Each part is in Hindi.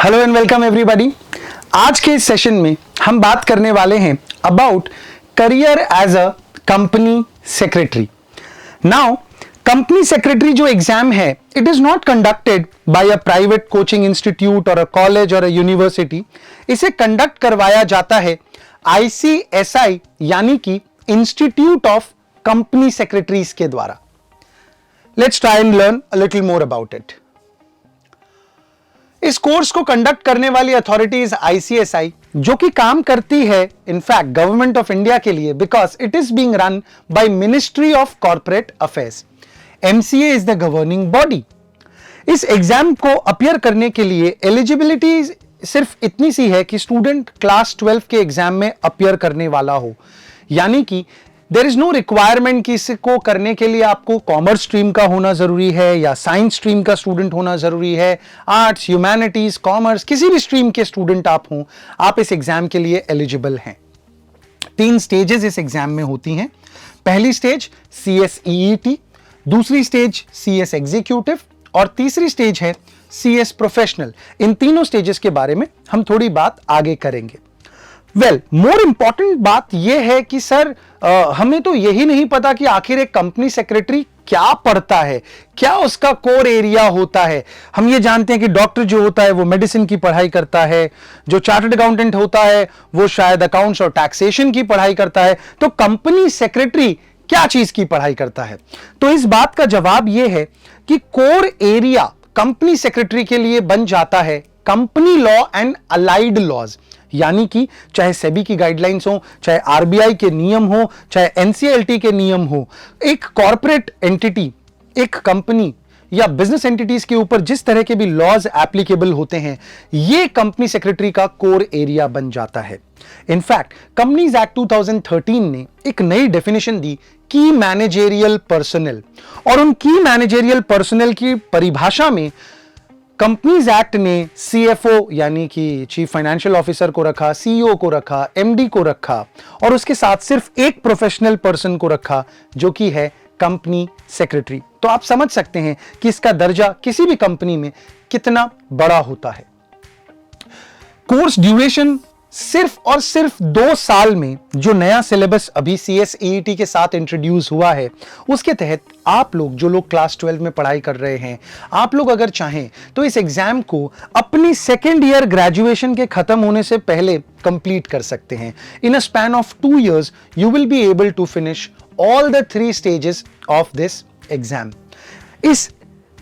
Hello and welcome everybody. आज के इस सेशन में हम बात करने वाले हैं about career as a company secretary. Now company secretary जो एग्जाम है, it is not conducted by a private coaching institute और अ कॉलेज और अ यूनिवर्सिटी। इसे कंडक्ट करवाया जाता है ICSI यानी कि इंस्टीट्यूट ऑफ कंपनी सेक्रेटरीज के द्वारा। Let's try and learn a little more about it. इस कोर्स को कंडक्ट करने वाली अथॉरिटी इज ICSI, जो कि काम करती है इनफैक्ट गवर्नमेंट ऑफ इंडिया के लिए, because it is being run by ministry of corporate affairs. MCA is the governing body. इस एग्जाम को अपीयर करने के लिए एलिजिबिलिटी सिर्फ इतनी सी है कि स्टूडेंट क्लास 12 के एग्जाम में अपीयर करने वाला हो, यानी कि देयर इज नो रिक्वायरमेंट कि इसको करने के लिए आपको कॉमर्स स्ट्रीम का होना जरूरी है या साइंस स्ट्रीम का स्टूडेंट होना जरूरी है। आर्ट्स, ह्यूमैनिटीज, कॉमर्स, किसी भी स्ट्रीम के स्टूडेंट आप हों, आप इस एग्जाम के लिए एलिजिबल हैं। 3 स्टेजेस इस एग्जाम में होती हैं। पहली स्टेज CSEET, दूसरी स्टेज CS एग्जीक्यूटिव और तीसरी स्टेज है CS प्रोफेशनल। इन तीनों स्टेजेस के बारे में हम थोड़ी बात आगे करेंगे। मोर इंपॉर्टेंट बात यह है कि सर हमें तो यही नहीं पता कि आखिर एक कंपनी सेक्रेटरी क्या पढ़ता है, क्या उसका कोर एरिया होता है। हम ये जानते हैं कि डॉक्टर जो होता है वो मेडिसिन की पढ़ाई करता है, जो चार्टर्ड अकाउंटेंट होता है वो शायद अकाउंट्स और टैक्सेशन की पढ़ाई करता है। तो कंपनी सेक्रेटरी क्या चीज की पढ़ाई करता है? तो इस बात का जवाब यह है कि कोर एरिया कंपनी सेक्रेटरी के लिए बन जाता है company law and allied laws, यानी कि चाहे सेबी की गाइडलाइंस हो, चाहे RBI के नियम हो, चाहे NCLT के नियम हो। एक कॉर्पोरेट एंटिटी, एक कंपनी या बिजनेस एंटिटीज के ऊपर जिस तरह के भी लॉज एप्लीकेबल होते हैं, ये कंपनी सेक्रेटरी का कोर एरिया बन जाता है। इनफैक्ट कंपनीज एक्ट 2013 ने एक नई डेफिनेशन दी, की मैनेजेरियल पर्सनल, और उन की मैनेजेरियल पर्सनल की परिभाषा में कंपनीज एक्ट ने CFO यानी कि चीफ फाइनेंशियल ऑफिसर को रखा, CEO को रखा, MD को रखा, और उसके साथ सिर्फ एक प्रोफेशनल पर्सन को रखा जो कि है कंपनी सेक्रेटरी। तो आप समझ सकते हैं कि इसका दर्जा किसी भी कंपनी में कितना बड़ा होता है। कोर्स ड्यूरेशन सिर्फ और सिर्फ 2 साल में जो नया सिलेबस अभी CSEET के साथ इंट्रोड्यूस हुआ है, उसके तहत आप लोग जो लोग क्लास 12 में पढ़ाई कर रहे हैं, आप लोग अगर चाहें तो इस एग्जाम को अपनी सेकेंड ईयर ग्रेजुएशन के खत्म होने से पहले कंप्लीट कर सकते हैं। In a span of 2 years you will be able to finish all the 3 stages of this exam. इस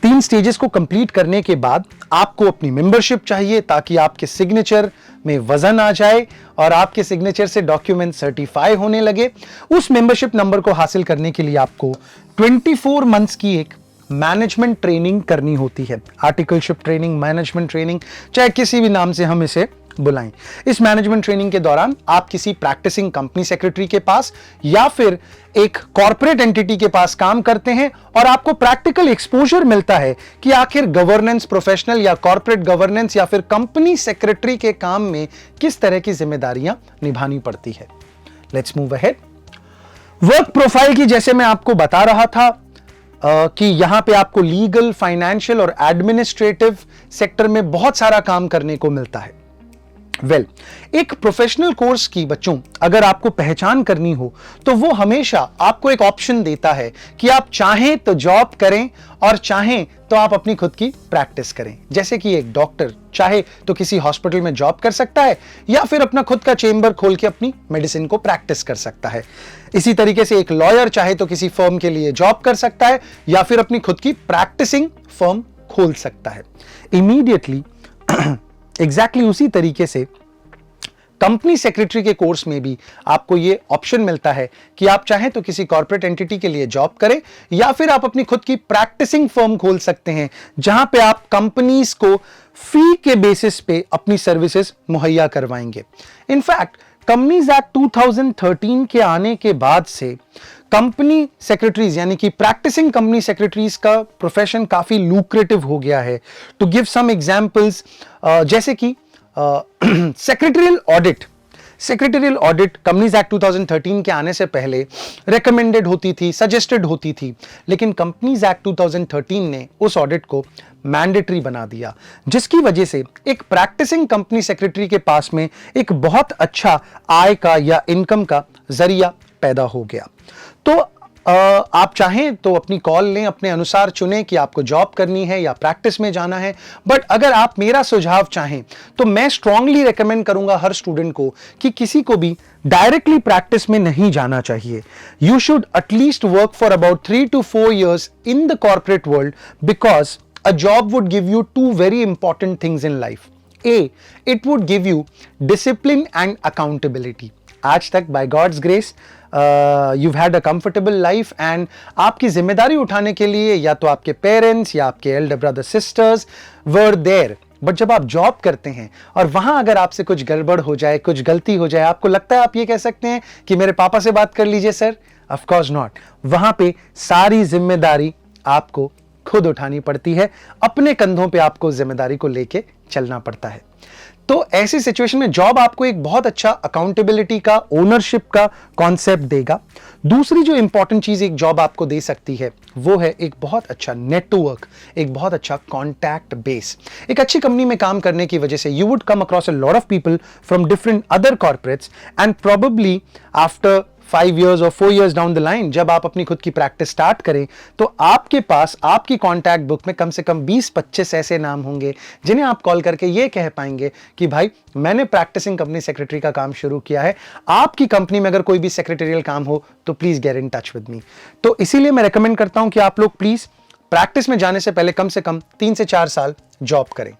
3 स्टेजेस को कंप्लीट करने के बाद आपको अपनी मेंबरशिप चाहिए, ताकि आपके सिग्नेचर में वजन आ जाए और आपके सिग्नेचर से डॉक्यूमेंट सर्टिफाई होने लगे। उस मेंबरशिप नंबर को हासिल करने के लिए आपको 24 मंथ्स की एक मैनेजमेंट ट्रेनिंग करनी होती है। आर्टिकलशिप ट्रेनिंग, मैनेजमेंट ट्रेनिंग, चाहे किसी भी नाम से हम इसे बुलाएं। इस मैनेजमेंट ट्रेनिंग के दौरान आप किसी प्रैक्टिसिंग कंपनी सेक्रेटरी के पास या फिर एक कॉर्पोरेट एंटिटी के पास काम करते हैं, और आपको प्रैक्टिकल एक्सपोजर मिलता है कि आखिर गवर्नेंस, प्रोफेशनल या कॉर्पोरेट गवर्नेंस या फिर कंपनी सेक्रेटरी के काम में किस तरह की जिम्मेदारियां निभानी पड़ती है। Let's move ahead. Work profile की जैसे मैं आपको बता रहा था कि यहां पे आपको लीगल, फाइनेंशियल और एडमिनिस्ट्रेटिव सेक्टर में बहुत सारा काम करने को मिलता है। एक प्रोफेशनल कोर्स की बच्चों अगर आपको पहचान करनी हो तो वो हमेशा आपको एक ऑप्शन देता है कि आप चाहें तो जॉब करें और चाहें तो आप अपनी खुद की प्रैक्टिस करें। जैसे कि एक डॉक्टर चाहे तो किसी हॉस्पिटल में जॉब कर सकता है या फिर अपना खुद का चेंबर खोल के अपनी मेडिसिन को प्रैक्टिस कर सकता है। इसी तरीके से एक लॉयर चाहे तो किसी फर्म के लिए जॉब कर सकता है या फिर अपनी खुद की प्रैक्टिसिंग फर्म खोल सकता है। इमीडिएटली एग्जैक्टली उसी तरीके से कंपनी सेक्रेटरी के कोर्स में भी आपको यह ऑप्शन मिलता है कि आप चाहें तो किसी कॉर्पोरेट एंटिटी के लिए जॉब करें या फिर आप अपनी खुद की प्रैक्टिसिंग फर्म खोल सकते हैं, जहां पे आप कंपनीज को फी के बेसिस पे अपनी सर्विसेज मुहैया करवाएंगे। इनफैक्ट कंपनीज एक्ट 2013 के आने के बाद से कंपनी सेक्रेटरीज यानी कि प्रैक्टिसिंग कंपनी सेक्रेटरीज का प्रोफेशन काफी लुक्रेटिव हो गया है। टू गिव सम एग्जांपल्स, जैसे कि secretarial audit. Secretarial audit companies act 2013 के आने से पहले रेकमेंडेड होती थी, सजेस्टेड होती थी, लेकिन कंपनीज एक्ट 2013 ने उस ऑडिट को मैंडेटरी बना दिया, जिसकी वजह से एक प्रैक्टिसिंग कंपनी सेक्रेटरी के पास में एक बहुत अच्छा आय का या इनकम का जरिया पैदा हो गया। तो आप चाहें तो अपनी कॉल लें, अपने अनुसार चुनें कि आपको जॉब करनी है या प्रैक्टिस में जाना है। बट अगर आप मेरा सुझाव चाहें तो मैं स्ट्रांगली रेकमेंड करूंगा हर स्टूडेंट को कि किसी को भी डायरेक्टली प्रैक्टिस में नहीं जाना चाहिए। You should at least work for about 3 to 4 years in the corporate world, because a job would give you two very important things in life. A, it would give you discipline and accountability. आज तक by God's grace you've had a comfortable life, and आपकी जिम्मेदारी उठाने के लिए या तो आपके पेरेंट्स या आपके Elder brother sisters were there. But जब आप जॉब करते हैं और वहां अगर आपसे कुछ गड़बड़ हो जाए, कुछ गलती हो जाए, आपको लगता है आप ये कह सकते हैं कि मेरे पापा से बात कर लीजिए सर? Of course not. वहां पे सारी जिम्मेदारी आपको खुद उठानी पड़ती है, अपने कंधों पे आपको जिम्मेदारी को लेके चलना पड़ता है। तो ऐसी सिचुएशन में जॉब आपको एक बहुत अच्छा अकाउंटेबिलिटी का, ओनरशिप का कॉन्सेप्ट देगा। दूसरी जो इंपॉर्टेंट चीज एक जॉब आपको दे सकती है वो है एक बहुत अच्छा नेटवर्क, एक बहुत अच्छा कॉन्टैक्ट बेस। एक अच्छी कंपनी में काम करने की वजह से you would come across a lot of people from different other corporates, and probably after 5 years और 4 years डाउन द लाइन जब आप अपनी खुद की प्रैक्टिस स्टार्ट करें तो आपके पास आपकी कॉन्टैक्ट बुक में कम से कम 20-25 ऐसे नाम होंगे जिन्हें आप कॉल करके ये कह पाएंगे कि भाई मैंने प्रैक्टिसिंग कंपनी सेक्रेटरी का काम शुरू किया है, आपकी कंपनी में अगर कोई भी सेक्रेटरियल काम हो तो please get in touch with मी। तो इसीलिए मैं रेकमेंड करता हूं कि आप लोग प्लीज प्रैक्टिस में जाने से पहले कम से कम 3 से 4 साल जॉब करें।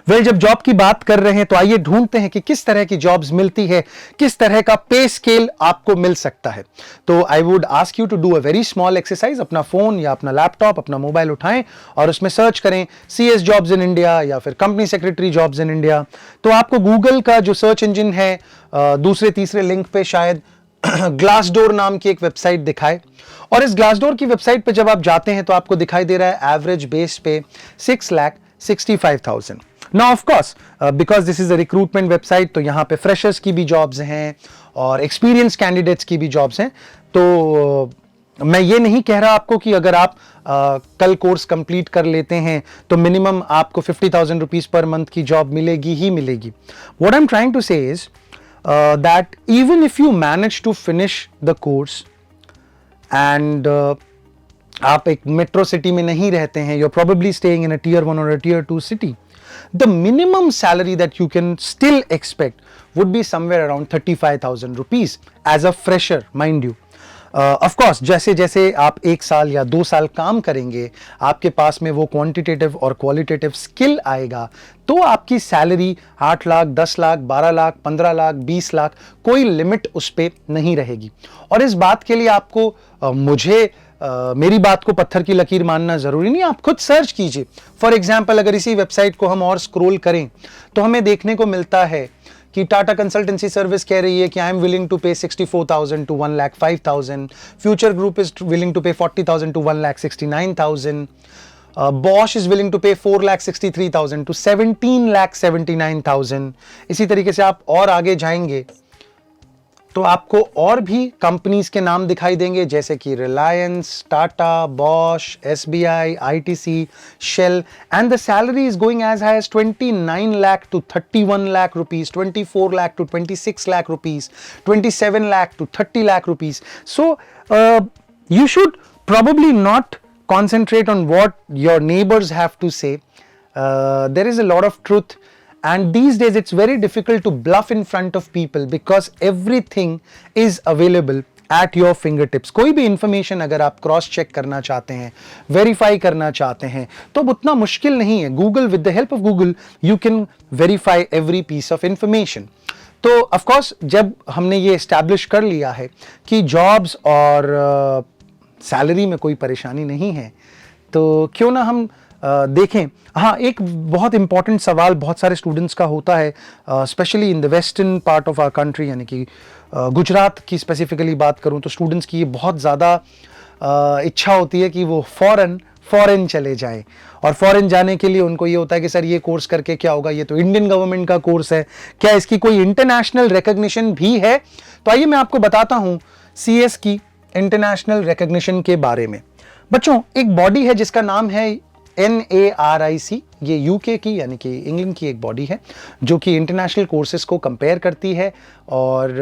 जब जॉब की बात कर रहे हैं तो आइए ढूंढते हैं कि किस तरह की जॉब्स मिलती है, किस तरह का पे स्केल आपको मिल सकता है। तो I would ask you to do a very small exercise. अपना फोन या अपना लैपटॉप, अपना मोबाइल उठाएं और उसमें सर्च करें CS जॉब्स इन इंडिया या फिर company secretary jobs in India. तो आपको गूगल का जो सर्च इंजन है दूसरे तीसरे लिंक पे शायद ग्लासडोर नाम की एक वेबसाइट दिखाए, और इस ग्लासडोर की वेबसाइट पे जब आप जाते हैं तो आपको दिखाई दे रहा है एवरेज बेस पे 6,65,000। Now of course, because this is a recruitment website, तो यहाँ पे freshers की भी jobs हैं और experienced candidates की भी jobs हैं। तो मैं ये नहीं कह रहा आपको कि अगर आप कल कोर्स कंप्लीट कर लेते हैं तो मिनिमम आपको 50,000 रुपीज पर मंथ की जॉब मिलेगी ही मिलेगी। What I'm trying to say is that even if you manage to finish the course and आप एक मेट्रो सिटी में नहीं रहते हैं, you're probably staying in a tier 1 or a tier 2 city, the minimum salary that you can still expect would be somewhere around 35,000 rupees as a fresher, mind you. Of course, जैसे जैसे आप 1 साल या 2 साल काम करेंगे, आपके पास में वो क्वांटिटेटिव और क्वालिटेटिव स्किल आएगा, तो आपकी सैलरी 8 लाख, 10 लाख, 12 लाख, 15 लाख, 20 लाख, कोई लिमिट उस पर नहीं रहेगी। और इस बात के लिए आपको मुझे मेरी बात को पत्थर की लकीर मानना जरूरी नहीं, आप खुद सर्च कीजिए। फॉर एग्जाम्पल, अगर इसी वेबसाइट को हम और स्क्रॉल करें तो हमें देखने को मिलता है कि टाटा कंसल्टेंसी सर्विस कह रही है कि आई एम विलिंग टू पे 64,000 to 1,05,000, Future Group is willing to pay 40,000 to 1,69,000, Bosch is willing to pay 4,63,000 to 17,79,000। इसी तरीके से आप और आगे जाएंगे तो आपको और भी कंपनीज के नाम दिखाई देंगे, जैसे कि Reliance, Tata, Bosch, SBI, ITC, Shell, and the salary is going as high as 29 lakh to 31 lakh rupees, 24 lakh to 26 lakh rupees, 27 lakh to 30 lakh rupees. So you should probably not concentrate on what your neighbors have to say. There is a lot of truth, and these days it's very difficult to bluff in front of people because everything is available at your fingertips. कोई भी इंफॉर्मेशन अगर आप क्रॉस चेक करना चाहते हैं, वेरीफाई करना चाहते हैं, तो उतना मुश्किल नहीं है। Google, with the help of Google you can verify every piece of information. तो ऑफ कोर्स जब हमने ये एस्टैब्लिश कर लिया है कि जॉब्स और सैलरी में कोई परेशानी नहीं है, तो क्यों ना हम देखें। हाँ, एक बहुत इंपॉर्टेंट सवाल बहुत सारे स्टूडेंट्स का होता है, specially in the western part of our country, यानी कि गुजरात की स्पेसिफिकली बात करूं तो स्टूडेंट्स की ये बहुत ज़्यादा इच्छा होती है कि वो फ़ौरन फॉरेन चले जाएं। और फॉरेन जाने के लिए उनको ये होता है कि सर ये कोर्स करके क्या होगा, ये तो इंडियन गवर्नमेंट का कोर्स है, क्या इसकी कोई इंटरनेशनल रिकॉग्निशन भी है? तो आइए मैं आपको बताता हूं सीएस की इंटरनेशनल रिकॉग्निशन के बारे में। बच्चों, एक बॉडी है जिसका नाम है NARIC। ये यूके की यानी कि इंग्लैंड की एक बॉडी है जो कि इंटरनेशनल कोर्सेज को कंपेयर करती है और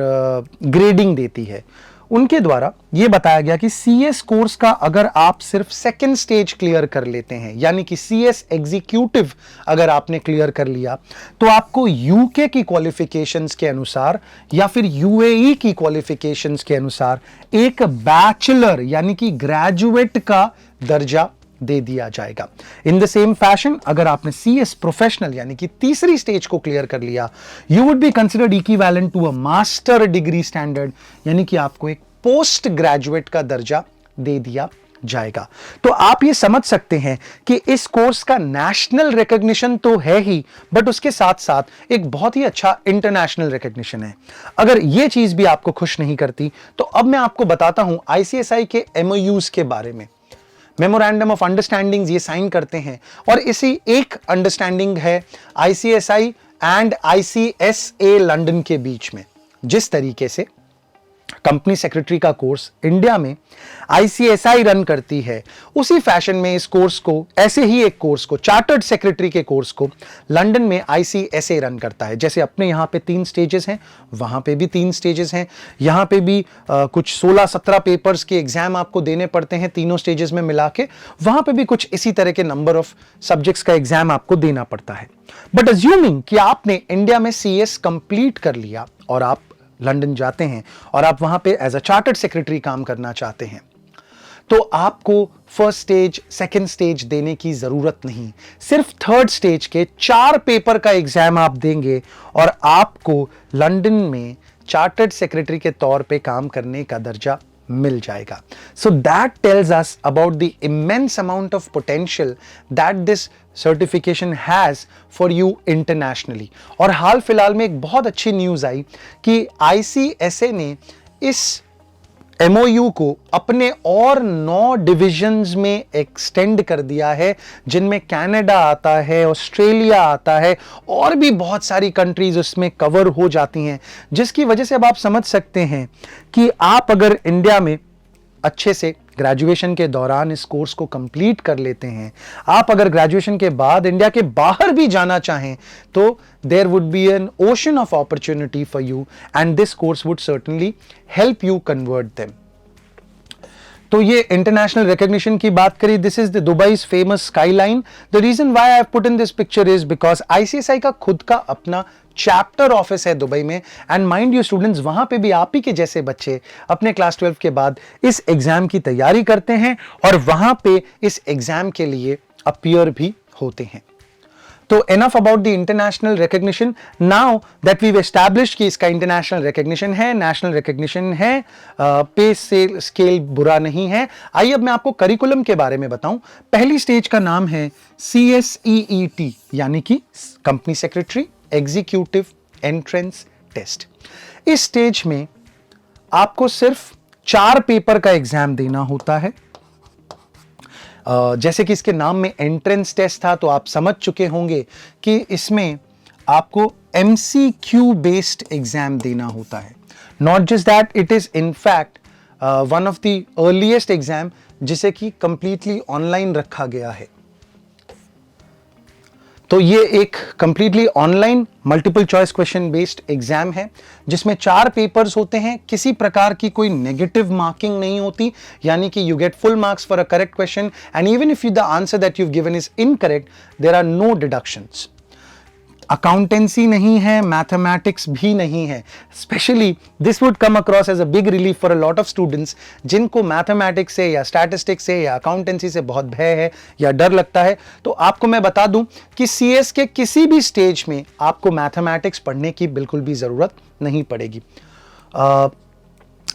ग्रेडिंग देती है। उनके द्वारा ये बताया गया कि सीएस कोर्स का अगर आप सिर्फ सेकंड स्टेज क्लियर कर लेते हैं, यानी कि सीएस एग्जीक्यूटिव अगर आपने क्लियर कर लिया, तो आपको यूके की क्वालिफिकेशंस के अनुसार या फिर यूएई की क्वालिफिकेशंस के अनुसार एक बैचलर यानी कि ग्रेजुएट का दर्जा दे दिया जाएगा। इन द सेम फैशन अगर आपने सीएस प्रोफेशनल यानी कि तीसरी स्टेज को क्लियर कर लिया, you would be considered equivalent to a master degree standard, यानी कि आपको एक पोस्ट ग्रेजुएट का दर्जा दे दिया जाएगा। तो आप ये समझ सकते हैं कि इस कोर्स का नेशनल रिकॉग्निशन तो है ही, बट उसके साथ साथ एक बहुत ही अच्छा इंटरनेशनल रिकॉग्निशन है। अगर ये चीज भी आपको खुश नहीं करती, तो अब मैं आपको बताता हूं आईसीएसआई के MOUs के बारे में। मेमोरेंडम ऑफ अंडरस्टैंडिंग्स ये साइन करते हैं, और इसी एक अंडरस्टैंडिंग है आईसीएसआई एंड आईसीएसए लंदन के बीच में। जिस तरीके से कंपनी सेक्रेटरी का कोर्स इंडिया में आईसीएसआई रन करती है, उसी फैशन में इस कोर्स को, ऐसे ही एक कोर्स को, चार्टर्ड सेक्रेटरी के कोर्स को लंदन में आईसीएसए रन करता है। जैसे अपने यहाँ पे 3 स्टेजेस हैं, वहाँ पे भी 3 स्टेजेस हैं। यहाँ पे भी कुछ 16-17 पेपर्स के एग्जाम आपको देने पड़ते हैं तीनों स्टेजेस में मिला के। वहाँ पे भी कुछ इसी तरह के नंबर ऑफ सब्जेक्ट्स का एग्जाम आपको देना पड़ता है। बट अज्यूमिंग कि आपने इंडिया में सीएस कंप्लीट कर लिया और आप लंदन जाते हैं और आप वहां पे एज अ चार्टर्ड सेक्रेटरी काम करना चाहते हैं, तो आपको फर्स्ट स्टेज, सेकंड स्टेज देने की जरूरत नहीं। सिर्फ थर्ड स्टेज के 4 पेपर का एग्जाम आप देंगे और आपको लंदन में चार्टर्ड सेक्रेटरी के तौर पे काम करने का दर्जा मिल जाएगा। So that tells us about the immense amount of potential that this certification has for you internationally. और हाल फिलहाल में एक बहुत अच्छी न्यूज आई कि आईसीएसए ने इस MOU को अपने और 9 डिविजन्स में एक्सटेंड कर दिया है, जिनमें कनाडा आता है, ऑस्ट्रेलिया आता है, और भी बहुत सारी कंट्रीज उसमें कवर हो जाती हैं। जिसकी वजह से अब आप समझ सकते हैं कि आप अगर इंडिया में अच्छे से ग्रेजुएशन के दौरान इस कोर्स को कंप्लीट कर लेते हैं, आप अगर ग्रेजुएशन के बाद इंडिया के बाहर भी जाना चाहें, तो there would be an ocean of opportunity for you and this course would certainly help you convert them. तो ये इंटरनेशनल रिकॉग्निशन की बात करी, this is the Dubai's famous skyline. The reason why I have put in this picture is because ICSI का खुद का अपना चैप्टर ऑफिस है दुबई में, एंड माइंड यू स्टूडेंट्स, वहां पे भी आप ही के जैसे बच्चे अपने क्लास 12 के बाद इस एग्जाम की तैयारी करते हैं और वहां पे इस एग्जाम के लिए अपीयर भी होते हैं। तो enough about the international recognition. Now that we've established कि इसका international recognition है, national recognition है, पे स्केल बुरा नहीं है, आइए अब मैं आपको करिकुलम के बारे में बताऊं। पहली स्टेज का नाम है CSEET, यानी कि company secretary executive entrance test. इस स्टेज में आपको सिर्फ 4 पेपर का एग्जाम देना होता है। जैसे कि इसके नाम में एंट्रेंस टेस्ट था, तो आप समझ चुके होंगे कि इसमें आपको MCQ बेस्ड एग्जाम देना होता है। Not just that, it is in fact one of the earliest exam जिसे कि कंप्लीटली ऑनलाइन रखा गया है। तो ये एक completely online multiple choice question based exam है, जिसमें 4 पेपर्स होते हैं। किसी प्रकार की कोई नेगेटिव मार्किंग नहीं होती, यानी कि you get full marks for a correct question, and even if the answer that you given is incorrect, there are no deductions. Accountancy नहीं है, मैथमेटिक्स भी नहीं है। Specially this would come across as a big relief for a lot of students जिनको मैथमेटिक्स से या स्टैटिस्टिक्स से या अकाउंटेंसी से बहुत भय है या डर लगता है। तो आपको मैं बता दूं कि सीएस के किसी भी स्टेज में आपको मैथमेटिक्स पढ़ने की बिल्कुल भी जरूरत नहीं पड़ेगी।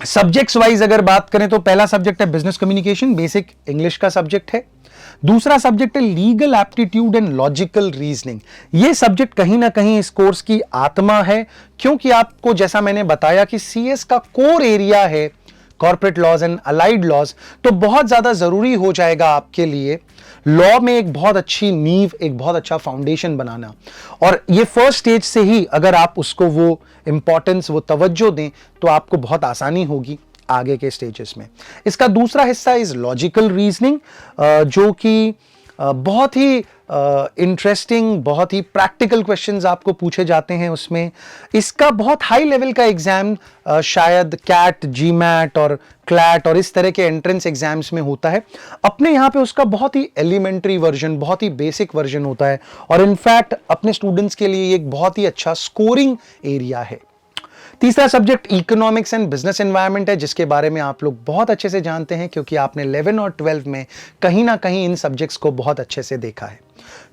सब्जेक्ट्स वाइज अगर बात करें तो पहला सब्जेक्ट है बिजनेस कम्युनिकेशन, बेसिक इंग्लिश का सब्जेक्ट है। दूसरा सब्जेक्ट है legal aptitude and logical reasoning. यह सब्जेक्ट कहीं ना कहीं इस कोर्स की आत्मा है, क्योंकि आपको, जैसा मैंने बताया कि सीएस का कोर एरिया है corporate laws and allied laws, तो बहुत ज्यादा जरूरी हो जाएगा आपके लिए लॉ में एक बहुत अच्छी नींव, एक बहुत अच्छा फाउंडेशन बनाना। और ये फर्स्ट स्टेज से ही अगर आप उसको वो इंपॉर्टेंस, वो तवज्जो दें, तो आपको बहुत आसानी होगी आगे के स्टेजेस में। इसका दूसरा हिस्सा इज लॉजिकल रीजनिंग, जो कि बहुत ही इंटरेस्टिंग, बहुत ही प्रैक्टिकल क्वेश्चंस आपको पूछे जाते हैं उसमें। इसका बहुत हाई लेवल का एग्जाम शायद कैट, जीमैट और क्लैट और इस तरह के एंट्रेंस एग्जाम्स में होता है। अपने यहाँ पे उसका बहुत ही एलिमेंट्री वर्जन, बहुत ही बेसिक वर्जन होता है, और इनफैक्ट अपने स्टूडेंट्स के लिए एक बहुत ही अच्छा स्कोरिंग एरिया है। तीसरा subject economics and business environment है, जिसके बारे में आप लोग बहुत अच्छे से जानते हैं क्योंकि आपने 11 और 12 में कहीं ना कहीं इन सब्जेक्ट्स को बहुत अच्छे से देखा है।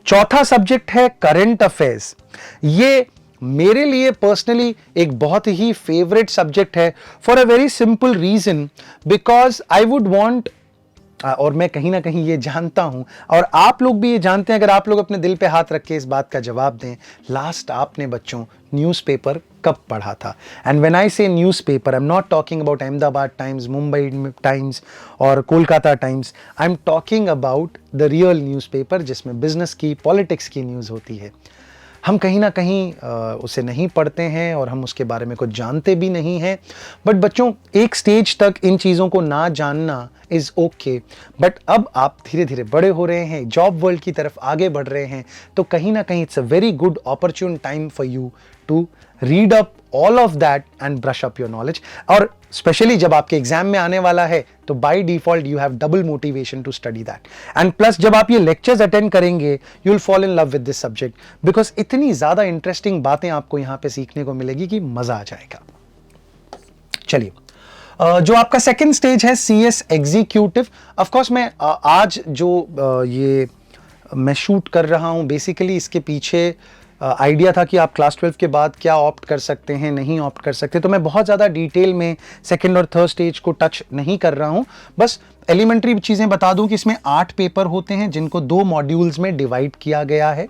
चौथा सब्जेक्ट है करंट अफेयर्स। ये मेरे लिए पर्सनली एक बहुत ही फेवरेट सब्जेक्ट है for a very simple reason, because I would want, और मैं कहीं ना कहीं ये जानता हूं और आप लोग भी ये जानते हैं, अगर आप लोग अपने दिल पे हाथ रख के इस बात का जवाब दें, लास्ट आपने बच्चों न्यूज़पेपर कब पढ़ा था? And when I say newspaper, I am not talking about Ahmedabad Times, Mumbai Times और Kolkata Times. I am talking about the real newspaper, जिसमें बिजनेस की, पॉलिटिक्स की न्यूज़ होती है। हम कहीं ना कहीं उसे नहीं पढ़ते हैं और हम उसके बारे में कुछ जानते भी नहीं हैं। बट बच्चों, एक स्टेज तक इन चीज़ों को ना जानना इज़ ओके, बट अब आप धीरे धीरे बड़े हो रहे हैं, जॉब वर्ल्ड की तरफ आगे बढ़ रहे हैं, तो कहीं ना कहीं it's a very good opportune time for you to read up all of that and brush up your knowledge. और स्पेशली जब आपके एग्जाम में आने वाला है, तो by default you have double motivation to study that. And plus जब आप ये लेक्चर्स अटेंड करेंगे, you will fall in love with this subject, because इतनी ज्यादा इंटरेस्टिंग बातें आपको यहां पे सीखने को मिलेगी कि मजा आ जाएगा। चलिए, जो आपका सेकेंड स्टेज है CS एग्जीक्यूटिव। ऑफ कोर्स मैं आज जो ये मैं शूट कर रहा हूं, बेसिकली इसके पीछे आइडिया था कि आप क्लास 12 के बाद क्या ऑप्ट कर सकते हैं, नहीं ऑप्ट कर सकते, तो मैं बहुत ज़्यादा डिटेल में सेकंड और थर्ड स्टेज को टच नहीं कर रहा हूं। बस एलिमेंट्री चीज़ें बता दूं कि इसमें 8 पेपर होते हैं, जिनको 2 मॉड्यूल्स में डिवाइड किया गया है,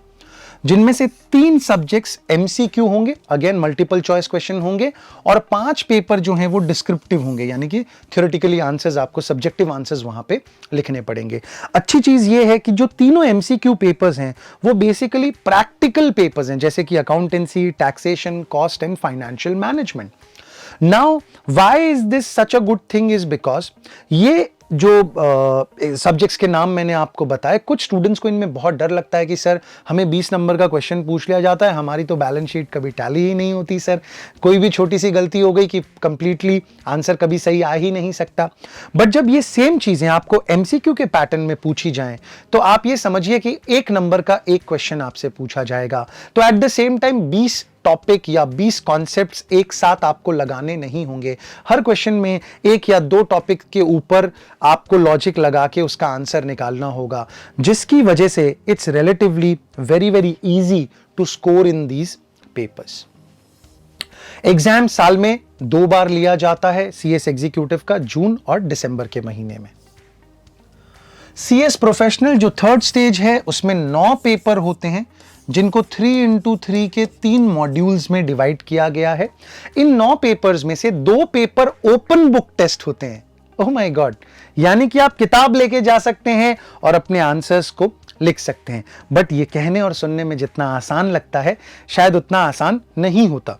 जिनमें से 3 सब्जेक्ट्स MCQ होंगे, अगेन मल्टीपल चॉइस क्वेश्चन होंगे, और 5 पेपर जो हैं वो डिस्क्रिप्टिव होंगे, यानी कि थ्योरेटिकली आंसर्स, आपको सब्जेक्टिव आंसर्स वहां पे लिखने पड़ेंगे। अच्छी चीज ये है कि जो तीनों MCQ पेपर्स हैं वो बेसिकली प्रैक्टिकल पेपर्स हैं, जैसे कि accountancy, taxation, cost and financial management. Now why is this such a good thing is because ये जो सब्जेक्ट्स के नाम मैंने आपको बताए, कुछ स्टूडेंट्स को इनमें बहुत डर लगता है कि सर हमें 20 नंबर का क्वेश्चन पूछ लिया जाता है, हमारी तो बैलेंस शीट कभी टैली ही नहीं होती सर, कोई भी छोटी सी गलती हो गई कि कंप्लीटली आंसर कभी सही आ ही नहीं सकता। बट जब ये सेम चीजें आपको MCQ के पैटर्न में पूछी जाएं, तो आप ये समझिए कि 1 नंबर का एक क्वेश्चन आपसे पूछा जाएगा, तो at the same time 20 topic या 20 कॉन्सेप्ट्स एक साथ आपको लगाने नहीं होंगे। हर क्वेश्चन में 1 या 2 टॉपिक के ऊपर आपको लॉजिक लगा के उसका आंसर निकालना होगा, जिसकी वजह से it's relatively very very easy to score in these papers. Exam साल में 2 बार लिया जाता है CS एग्जीक्यूटिव का, जून और दिसंबर के महीने में। CS प्रोफेशनल जो थर्ड स्टेज है, उसमें 9 पेपर होते हैं, जिनको 3x3 के 3 मॉड्यूल्स में डिवाइड किया गया है। इन 9 पेपर्स में से 2 पेपर ओपन बुक टेस्ट होते हैं। ओह माय गॉड, यानी कि आप किताब लेके जा सकते हैं और अपने आंसर्स को लिख सकते हैं। बट ये कहने और सुनने में जितना आसान लगता है, शायद उतना आसान नहीं होता।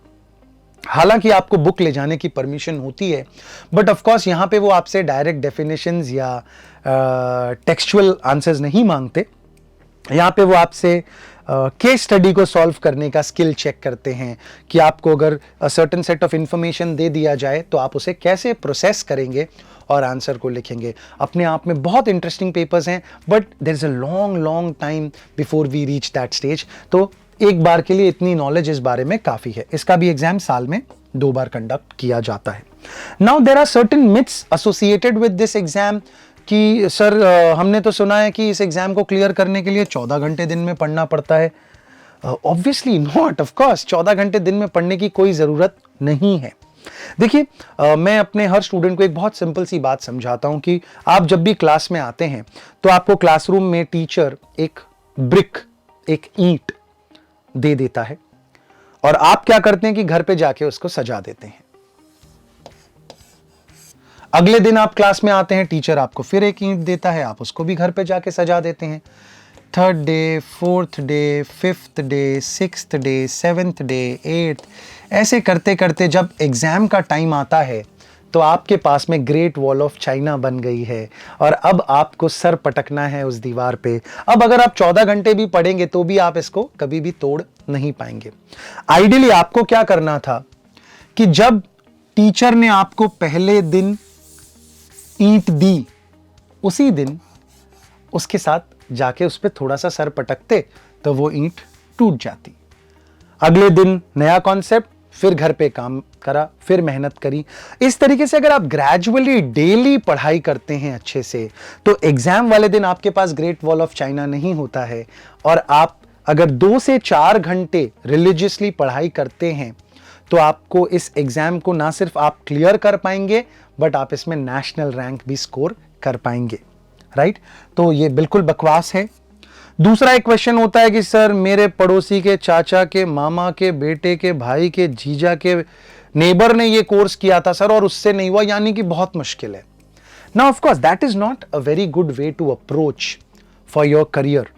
हालांकि आपको बुक ले जाने की परमिशन होती है, बट ऑफ कोर्स यहां पे वो आपसे डायरेक्ट डेफिनेशंस या टेक्सचुअल आंसर्स नहीं मांगते। यहां पे वो आपसे केस स्टडी को सॉल्व करने का स्किल चेक करते हैं कि आपको अगर सर्टेन सेट ऑफ इंफॉर्मेशन दे दिया जाए तो आप उसे कैसे प्रोसेस करेंगे और आंसर को लिखेंगे। अपने आप में बहुत इंटरेस्टिंग पेपर्स हैं, but there is a long long time before we reach that stage. तो एक बार के लिए इतनी नॉलेज इस बारे में काफी है। इसका भी एग्जाम साल में 2 बार कंडक्ट किया जाता है। Now there are certain myths associated with this exam कि सर हमने तो सुना है कि इस एग्जाम को क्लियर करने के लिए 14 घंटे दिन में पढ़ना पड़ता है। ऑब्वियसली नॉट, ऑफ कोर्स 14 घंटे दिन में पढ़ने की कोई जरूरत नहीं है। देखिए, मैं अपने हर स्टूडेंट को एक बहुत सिंपल सी बात समझाता हूं कि आप जब भी क्लास में आते हैं तो आपको क्लासरूम में टीचर एक ब्रिक, एक ईंट दे देता है, और आप क्या करते हैं कि घर पे जाके उसको सजा देते हैं। अगले दिन आप क्लास में आते हैं, टीचर आपको फिर एक ईंट देता है, आप उसको भी घर पे जाके सजा देते हैं। Third day, fourth day, fifth day, sixth day, seventh day, eighth, ऐसे करते करते जब एग्जाम का टाइम आता है तो आपके पास में ग्रेट वॉल ऑफ चाइना बन गई है और अब आपको सर पटकना है उस दीवार पे। अब अगर आप 14 घंटे भी पढ़ेंगे तो भी आप इसको कभी भी तोड़ नहीं पाएंगे। आइडियली आपको क्या करना था कि जब टीचर ने आपको पहले दिन ईंट दी, उसी दिन उसके साथ जाके उस पर थोड़ा सा सर पटकते तो वो ईंट टूट जाती। अगले दिन नया कॉन्सेप्ट, फिर घर पे काम करा, फिर मेहनत करी। इस तरीके से अगर आप ग्रेजुअली डेली पढ़ाई करते हैं अच्छे से, तो एग्जाम वाले दिन आपके पास ग्रेट वॉल ऑफ चाइना नहीं होता है। और आप अगर 2 से 4 घंटे रिलीजियसली पढ़ाई करते हैं तो आपको इस एग्जाम को ना सिर्फ आप क्लियर कर पाएंगे बट आप इसमें नेशनल रैंक भी स्कोर कर पाएंगे, राइट? तो ये बिल्कुल बकवास है। दूसरा एक क्वेश्चन होता है कि सर मेरे पड़ोसी के चाचा के मामा के बेटे के भाई के जीजा के नेबर ने ये कोर्स किया था सर और उससे नहीं हुआ, यानी कि बहुत मुश्किल है। Now of course that is not a very good way to approach for your career.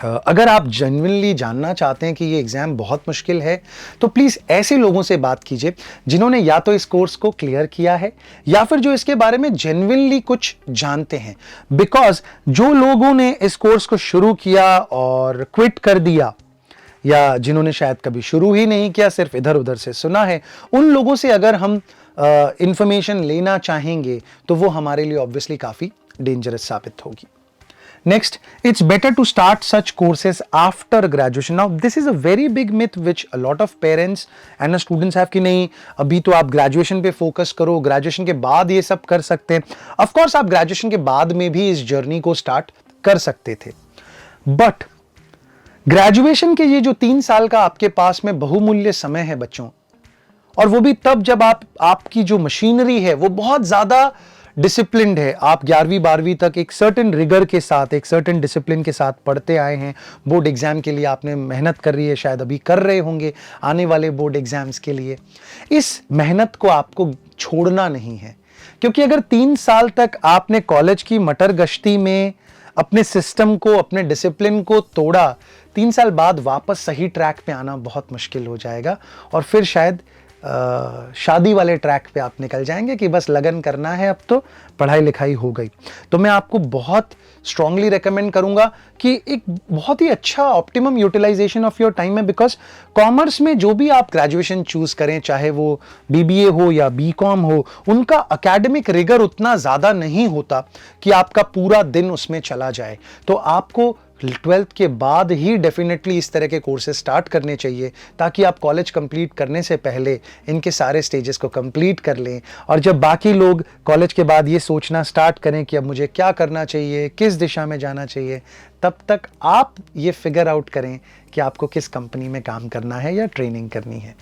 अगर आप जेन्युइनली जानना चाहते हैं कि ये एग्जाम बहुत मुश्किल है तो प्लीज ऐसे लोगों से बात कीजिए जिन्होंने या तो इस कोर्स को क्लियर किया है या फिर जो इसके बारे में जेन्युइनली कुछ जानते हैं। बिकॉज जो लोगों ने इस कोर्स को शुरू किया और क्विट कर दिया, या जिन्होंने शायद कभी शुरू ही नहीं किया, सिर्फ इधर उधर से सुना है, उन लोगों से अगर हम इंफॉर्मेशन लेना चाहेंगे तो वो हमारे लिए ऑब्वियसली काफी डेंजरस साबित होगी। Next, it's better to start such courses after graduation. Now, this is a very big myth which a lot of parents and students have कि नहीं अभी तो आप ग्रेजुएशन पे फोकस करो, ग्रेजुएशन के बाद ये सब कर सकते हैं। ऑफ कोर्स आप ग्रेजुएशन के बाद में भी इस जर्नी को स्टार्ट कर सकते थे, बट ग्रेजुएशन के ये जो 3 साल का आपके पास में बहुमूल्य समय है बच्चों, और वो भी तब जब आपकी जो मशीनरी है वो बहुत ज्यादा डिसिप्लिन्ड है। आप 11वीं 12वीं तक एक सर्टेन रिगर के साथ, एक सर्टेन डिसिप्लिन के साथ पढ़ते आए हैं। बोर्ड एग्जाम के लिए आपने मेहनत कर रही है, शायद अभी कर रहे होंगे आने वाले बोर्ड एग्जाम्स के लिए। इस मेहनत को आपको छोड़ना नहीं है, क्योंकि अगर 3 साल तक आपने कॉलेज की मटर गश्ती में अपने सिस्टम को, अपने डिसिप्लिन को तोड़ा, 3 साल बाद वापस सही ट्रैक पे आना बहुत मुश्किल हो जाएगा और फिर शायद शादी वाले ट्रैक पे आप निकल जाएंगे कि बस लगन करना है, अब तो पढ़ाई लिखाई हो गई। तो मैं आपको बहुत स्ट्रांगली रेकमेंड करूंगा कि एक बहुत ही अच्छा optimum utilisation of your time है। बिकॉज कॉमर्स में जो भी आप ग्रेजुएशन चूज करें, चाहे वो बीबीए हो या बीकॉम हो, उनका एकेडमिक रिगर उतना ज़्यादा नहीं होता कि आपका पूरा दिन उसमें चला जाए। तो आपको 12th के बाद ही डेफिनेटली इस तरह के कोर्सेज स्टार्ट करने चाहिए, ताकि आप कॉलेज कंप्लीट करने से पहले इनके सारे स्टेजेस को कंप्लीट कर लें। और जब बाकी लोग कॉलेज के बाद ये सोचना स्टार्ट करें कि अब मुझे क्या करना चाहिए, किस दिशा में जाना चाहिए, तब तक आप ये फिगर आउट करें कि आपको किस कंपनी में काम करना है या ट्रेनिंग करनी है,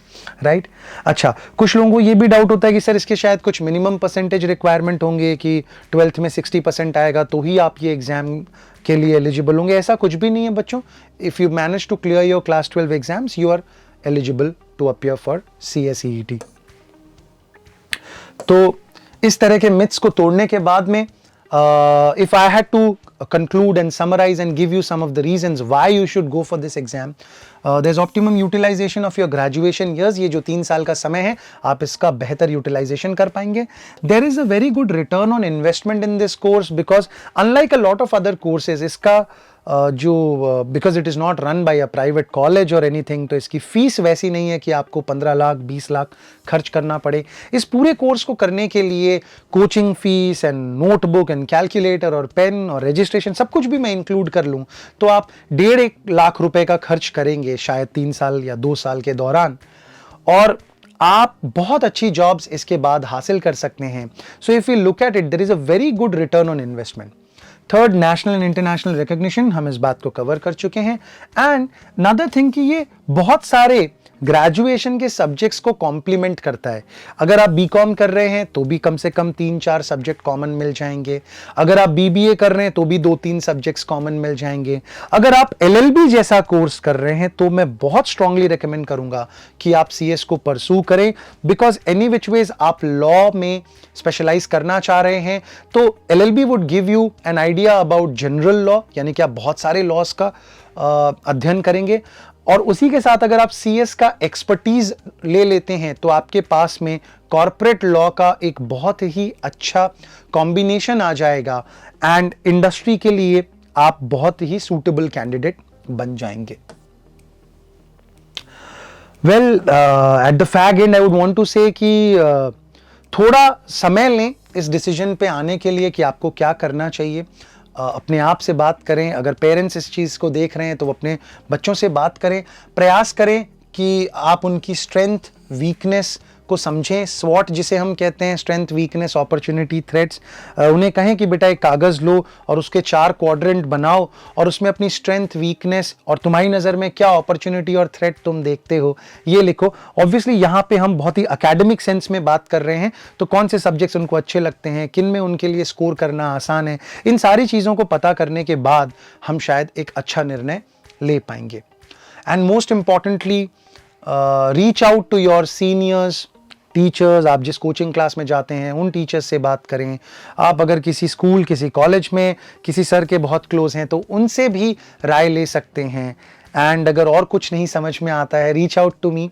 राइट? अच्छा, कुछ लोगों को ये भी डाउट होता है कि सर इसके शायद कुछ मिनिमम परसेंटेज रिक्वायरमेंट होंगे कि 12th में 60% आएगा तो ही आप ये एग्जाम के लिए एलिजिबल होंगे। ऐसा कुछ भी नहीं है बच्चों। If you manage to clear your class 12 exams, you are eligible to appear for CSEET। तो इस तरह के मिथ्स को तोड़ने के बाद में if I had to conclude and summarize and give you some of the reasons why you should go for this exam, there's optimum utilization of your graduation years. ये जो 3 साल का समय है, आप इसका बेहतर utilization कर पाएंगे. There is a very good return on investment in this course because unlike a lot of other courses, इसका because it is not run by a private college or anything, तो इसकी फीस वैसी नहीं है कि आपको 15 लाख 20 लाख खर्च करना पड़े। इस पूरे कोर्स को करने के लिए coaching fees and notebook and calculator और पेन और रजिस्ट्रेशन सब कुछ भी मैं इंक्लूड कर लूँ तो आप 1.5 लाख रुपए का खर्च करेंगे शायद 3 साल या 2 साल के दौरान, और आप बहुत अच्छी जॉब्स इसके बाद हासिल कर सकते हैं। So if you look at it, there is a very good return on investment. Third, national and international recognition, हम इस बात को कवर कर चुके हैं। एंड अनदर थिंग कि ये बहुत सारे ग्रेजुएशन के सब्जेक्ट्स को कॉम्प्लीमेंट करता है। अगर आप बीकॉम कर रहे हैं तो भी कम से कम 3-4 सब्जेक्ट कॉमन मिल जाएंगे, अगर आप बीबीए कर रहे हैं तो भी 2-3 सब्जेक्ट्स कॉमन मिल जाएंगे, अगर आप एलएलबी जैसा कोर्स कर रहे हैं तो मैं बहुत स्ट्रांगली रेकमेंड करूंगा कि आप सीएस को परसू करें, बिकॉज एनी विच वेज आप लॉ में स्पेशलाइज करना चाह रहे हैं तो LLB would give you an idea about general law, यानी कि आप बहुत सारे लॉस का अध्ययन करेंगे, और उसी के साथ अगर आप सीएस का एक्सपर्टीज ले लेते हैं तो आपके पास में कॉर्पोरेट लॉ का एक बहुत ही अच्छा कॉम्बिनेशन आ जाएगा एंड इंडस्ट्री के लिए आप बहुत ही सूटेबल कैंडिडेट बन जाएंगे। Well, at the fag end I would want to say कि थोड़ा समय लें इस डिसीजन पे आने के लिए कि आपको क्या करना चाहिए। अपने आप से बात करें, अगर पेरेंट्स इस चीज़ को देख रहे हैं तो अपने बच्चों से बात करें, प्रयास करें कि आप उनकी स्ट्रेंथ वीकनेस को समझें, स्वॉट जिसे हम कहते हैं, स्ट्रेंथ वीकनेस अपॉर्चुनिटी थ्रेट्स, उन्हें कहें कि बेटा एक कागज़ लो और उसके 4 क्वाड्रेंट बनाओ और उसमें अपनी स्ट्रेंथ वीकनेस और तुम्हारी नज़र में क्या अपॉर्चुनिटी और थ्रेट तुम देखते हो ये लिखो। ऑब्वियसली यहाँ पे हम बहुत ही अकेडमिक सेंस में बात कर रहे हैं, तो कौन से सब्जेक्ट्स उनको अच्छे लगते हैं, किन में उनके लिए स्कोर करना आसान है, इन सारी चीज़ों को पता करने के बाद हम शायद एक अच्छा निर्णय ले पाएंगे। And most importantly, reach out to your seniors, teachers. आप जिस कोचिंग क्लास में जाते हैं उन टीचर्स से बात करें। आप अगर किसी स्कूल, किसी कॉलेज में किसी सर के बहुत क्लोज हैं तो उनसे भी राय ले सकते हैं। एंड अगर और कुछ नहीं समझ में आता है, reach out to me,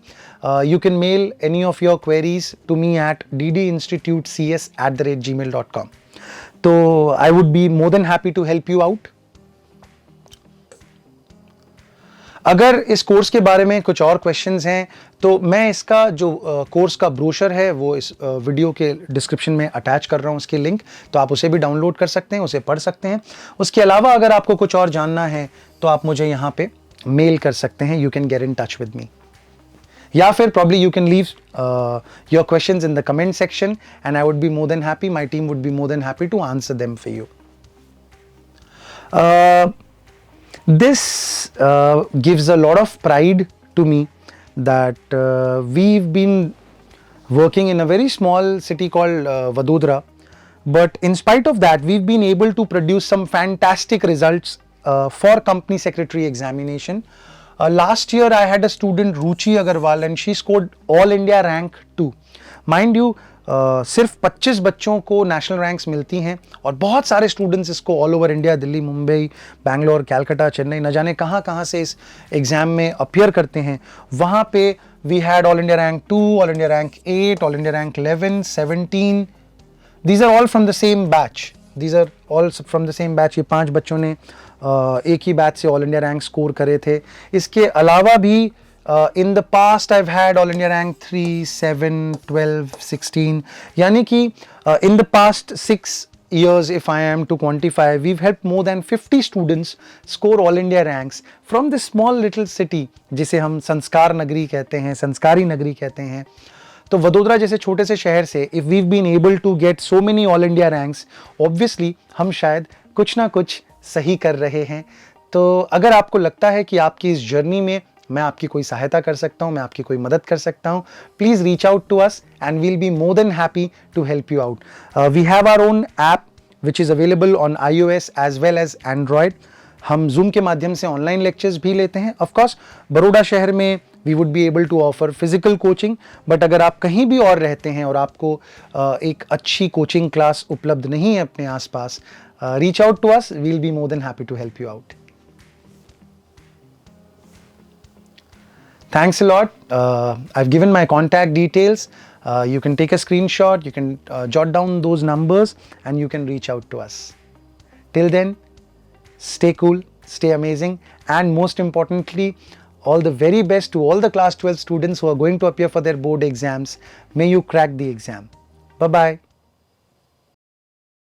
you can mail any of your queries to me at ddinstitutecs@gmail.com। तो I would be more than happy to help you out. अगर इस कोर्स के बारे में कुछ और क्वेश्चंस हैं तो मैं इसका जो कोर्स का ब्रोशर है वो इस वीडियो के डिस्क्रिप्शन में अटैच कर रहा हूँ, उसकी लिंक, तो आप उसे भी डाउनलोड कर सकते हैं, उसे पढ़ सकते हैं। उसके अलावा अगर आपको कुछ और जानना है तो आप मुझे यहाँ पे मेल कर सकते हैं, you can get in touch with me, या फिर probably you can leave your questions in the comment section and I would be more than happy, my team would be more than happy to answer them for you. This gives a lot of pride to me that we've been working in a very small city called Vadodara, but in spite of that we've been able to produce some fantastic results for company secretary examination. Last year I had a student Ruchi Agarwal and she scored all India rank 2. Mind you, सिर्फ 25 बच्चों को नेशनल रैंक्स मिलती हैं और बहुत सारे स्टूडेंट्स इसको all over India, Delhi, Mumbai, Bangalore, Calcutta, Chennai, न जाने कहाँ कहाँ से इस एग्ज़ाम में अपीयर करते हैं। वहाँ पे we had all India rank 2, all India rank 8, all India rank 11, 17। These are all from the same batch, these are all from the same batch. ये 5 बच्चों ने एक ही बैच से ऑल इंडिया रैंक स्कोर करे थे। इसके अलावा भी in the past I've had all India rank 3, 7, 12, 16, यानी कि in the past 6 years if I am to quantify, we've helped more than 50 students score all India ranks from this small little city जिसे हम संस्कार नगरी कहते हैं, संस्कारी नगरी कहते हैं। तो वडोदरा जैसे छोटे से शहर से if we've been able to get so many all India ranks, obviously हम शायद कुछ ना कुछ सही कर रहे हैं। तो अगर आपको लगता है कि आपकी इस जर्नी में मैं आपकी कोई सहायता कर सकता हूं, मैं आपकी कोई मदद कर सकता हूं, please reach out to us and we'll be more than happy to help you out. We have our own app which is available on iOS as well as Android. हम जूम के माध्यम से ऑनलाइन लेक्चर्स भी लेते हैं। ऑफकोर्स बड़ौदा शहर में we would be able to offer physical coaching, but अगर आप कहीं भी और रहते हैं और आपको एक अच्छी कोचिंग क्लास उपलब्ध नहीं है अपने आसपास, reach out to us, we'll be more than happy to help you out. Thanks a lot. I've given my contact details. You can take a screenshot, you can jot down those numbers and you can reach out to us. Till then, stay cool, stay amazing, and most importantly, all the very best to all the class 12 students who are going to appear for their board exams. May you crack the exam. Bye-bye.